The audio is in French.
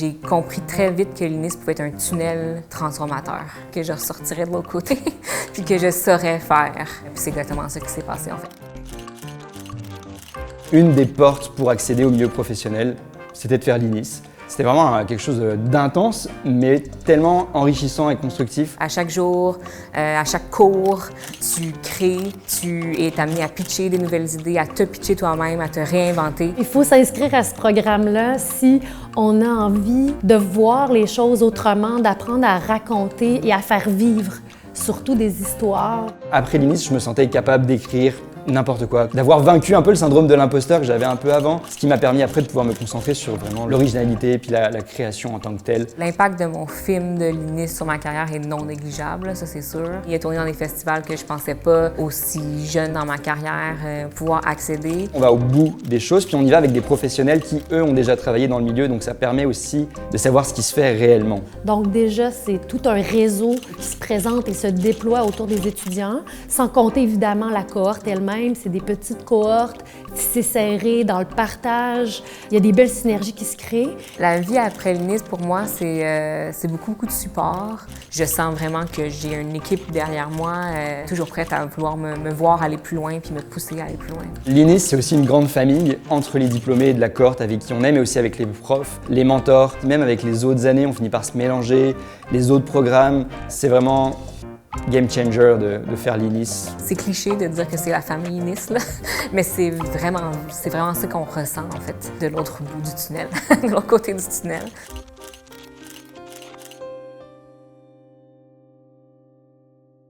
J'ai compris très vite que l'INIS pouvait être un tunnel transformateur, que je ressortirais de l'autre côté, puis que je saurais faire. Puis c'est exactement ça qui s'est passé en fait. Une des portes pour accéder au milieu professionnel, c'était de faire l'INIS. C'était vraiment quelque chose d'intense, mais tellement enrichissant et constructif. À chaque jour, à chaque cours, tu crées, tu es amené à pitcher des nouvelles idées, à te pitcher toi-même, à te réinventer. Il faut s'inscrire à ce programme-là si on a envie de voir les choses autrement, d'apprendre à raconter et à faire vivre, surtout des histoires. Après l'INIS, je me sentais capable d'écrire n'importe quoi, d'avoir vaincu un peu le syndrome de l'imposteur que j'avais un peu avant, ce qui m'a permis après de pouvoir me concentrer sur vraiment l'originalité et puis la création en tant que telle. L'impact de mon film de l'INIS sur ma carrière est non négligeable, ça c'est sûr. Il a tourné dans des festivals que je pensais pas aussi jeune dans ma carrière pouvoir accéder. On va au bout des choses, puis on y va avec des professionnels qui, eux, ont déjà travaillé dans le milieu, donc ça permet aussi de savoir ce qui se fait réellement. Donc déjà, c'est tout un réseau qui se présente et se déploie autour des étudiants, sans compter évidemment la cohorte elle-même. C'est des petites cohortes, tissées serrées dans le partage. Il y a des belles synergies qui se créent. La vie après l'INIS, pour moi, c'est beaucoup de support. Je sens vraiment que j'ai une équipe derrière moi, toujours prête à vouloir me voir aller plus loin puis me pousser à aller plus loin. L'INIS, c'est aussi une grande famille entre les diplômés de la cohorte avec qui on est, mais aussi avec les profs, les mentors, même avec les autres années, on finit par se mélanger, les autres programmes. C'est vraiment game changer de faire l'INIS. C'est cliché de dire que c'est la famille INIS, là, mais c'est vraiment ça qu'on ressent en fait de l'autre bout du tunnel, de l'autre côté du tunnel.